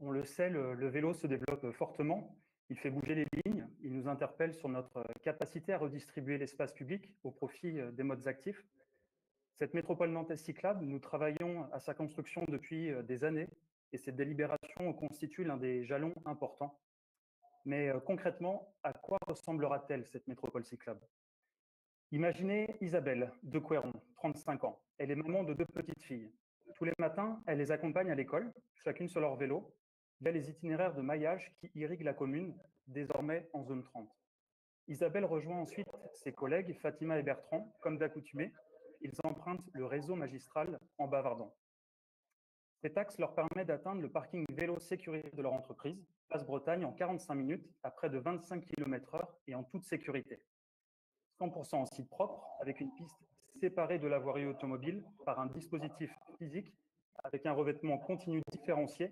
On le sait, le vélo se développe fortement, il fait bouger les lignes, il nous interpelle sur notre capacité à redistribuer l'espace public au profit des modes actifs. Cette métropole nantaise cyclable, nous travaillons à sa construction depuis des années et cette délibération constitue l'un des jalons importants. Mais concrètement, à quoi ressemblera-t-elle cette métropole cyclable? Imaginez Isabelle de Couëron, 35 ans. Elle est maman de 2 petites filles. Tous les matins, elle les accompagne à l'école, chacune sur leur vélo, via les itinéraires de maillage qui irriguent la commune, désormais en zone 30. Isabelle rejoint ensuite ses collègues Fatima et Bertrand, comme d'accoutumé. Ils empruntent le réseau magistral en bavardant. Cet axe leur permet d'atteindre le parking vélo sécurisé de leur entreprise, Place Bretagne, en 45 minutes, à près de 25 km/h et en toute sécurité. 100% en site propre, avec une piste séparée de la voirie automobile par un dispositif physique avec un revêtement continu différencié.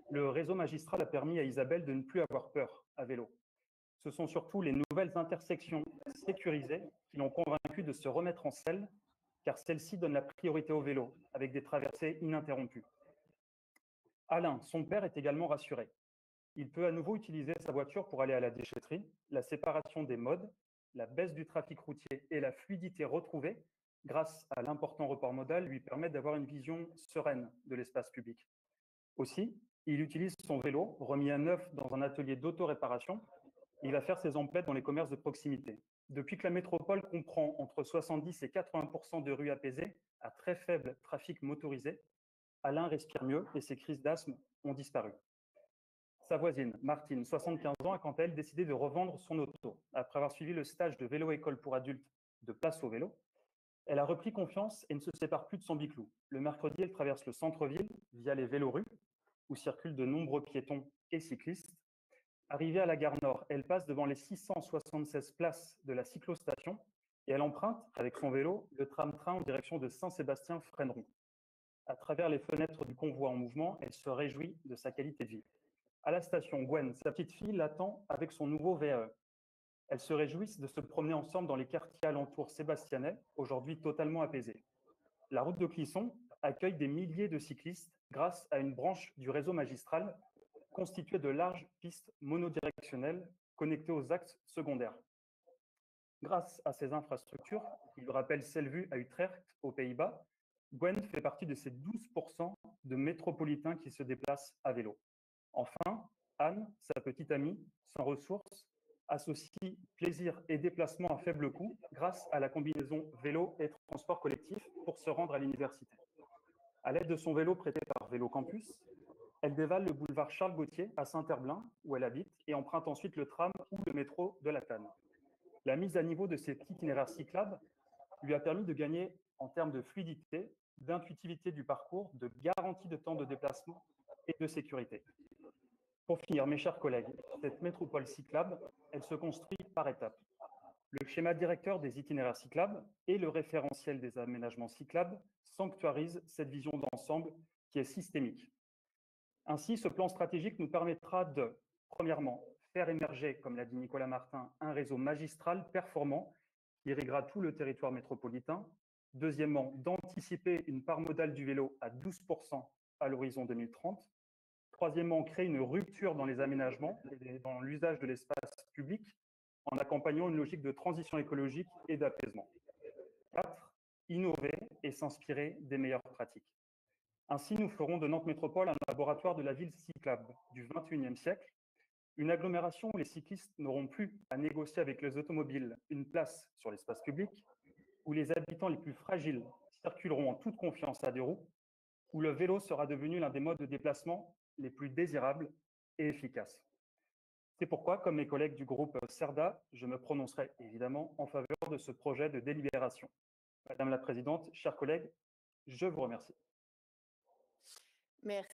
Le réseau magistral a permis à Isabelle de ne plus avoir peur à vélo. Ce sont surtout les nouvelles intersections sécurisées qui l'ont convaincu de se remettre en selle, car celle-ci donne la priorité au vélo, avec des traversées ininterrompues. Alain, son père, est également rassuré. Il peut à nouveau utiliser sa voiture pour aller à la déchetterie. La séparation des modes, la baisse du trafic routier et la fluidité retrouvée grâce à l'important report modal lui permettent d'avoir une vision sereine de l'espace public. Aussi, il utilise son vélo, remis à neuf dans un atelier d'auto-réparation. Il va faire ses emplettes dans les commerces de proximité. Depuis que la métropole comprend entre 70 et 80% de rues apaisées à très faible trafic motorisé, Alain respire mieux et ses crises d'asthme ont disparu. Sa voisine, Martine, 75 ans, a quant à elle décidé de revendre son auto. Après avoir suivi le stage de vélo-école pour adultes de Place au vélo, elle a repris confiance et ne se sépare plus de son biclou. Le mercredi, elle traverse le centre-ville via les vélorues, où circulent de nombreux piétons et cyclistes. Arrivée à la gare Nord, elle passe devant les 676 places de la cyclostation et elle emprunte, avec son vélo, le tram-train en direction de Saint-Sébastien-Fresneron. À travers les fenêtres du convoi en mouvement, elle se réjouit de sa qualité de vie. À la station, Gwen, sa petite fille, l'attend avec son nouveau VAE. Elles se réjouissent de se promener ensemble dans les quartiers alentours sébastianais, aujourd'hui totalement apaisés. La route de Clisson accueille des milliers de cyclistes grâce à une branche du réseau magistral constituée de larges pistes monodirectionnelles connectées aux axes secondaires. Grâce à ces infrastructures, qui rappellent celles vues à Utrecht, aux Pays-Bas, Gwen fait partie de ces 12% de métropolitains qui se déplacent à vélo. Enfin, Anne, sa petite amie, sans ressources, associe plaisir et déplacement à faible coût grâce à la combinaison vélo et transport collectif pour se rendre à l'université. À l'aide de son vélo prêté par Vélo Campus, elle dévale le boulevard Charles-Gautier à Saint-Herblain, où elle habite, et emprunte ensuite le tram ou le métro de la Tanne. La mise à niveau de cet itinéraire cyclable lui a permis de gagner en termes de fluidité, d'intuitivité du parcours, de garantie de temps de déplacement et de sécurité. Pour finir, mes chers collègues, cette métropole cyclable, elle se construit par étapes. Le schéma directeur des itinéraires cyclables et le référentiel des aménagements cyclables sanctuarisent cette vision d'ensemble qui est systémique. Ainsi, ce plan stratégique nous permettra de, premièrement, faire émerger, comme l'a dit Nicolas Martin, un réseau magistral performant qui irriguera tout le territoire métropolitain. Deuxièmement, d'anticiper une part modale du vélo à 12% à l'horizon 2030. Troisièmement, créer une rupture dans les aménagements et dans l'usage de l'espace public en accompagnant une logique de transition écologique et d'apaisement. 4. Innover et s'inspirer des meilleures pratiques. Ainsi, nous ferons de Nantes Métropole un laboratoire de la ville cyclable du XXIe siècle, une agglomération où les cyclistes n'auront plus à négocier avec les automobiles une place sur l'espace public, où les habitants les plus fragiles circuleront en toute confiance à 2 roues, où le vélo sera devenu l'un des modes de déplacement les plus désirables et efficaces. C'est pourquoi, comme mes collègues du groupe CERDA, je me prononcerai évidemment en faveur de ce projet de délibération. Madame la Présidente, chers collègues, je vous remercie. Merci.